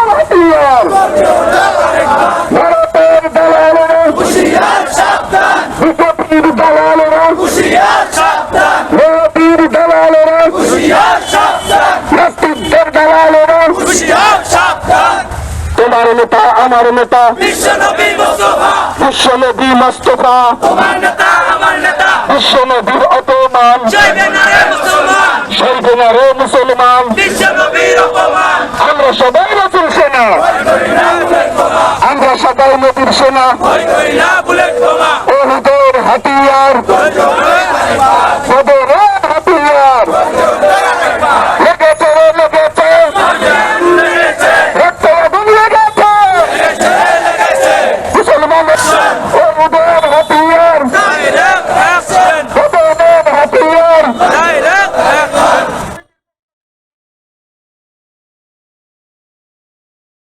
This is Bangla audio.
হাতিয়ার ভারতের দালালেরা বিজেপির দালালেরা মোদীর দালালেরা নাস্তিকদের দালালেরা তোমার নেতা আমার নেতা বিশ্বনবী মোস্তফা বিশ্বনবীর অপমান সইবে না রে মুসলমান আমরা সবাই নতুন সেনা আমরা সবাই নতুন সেনা ওহুদের হাতিয়ার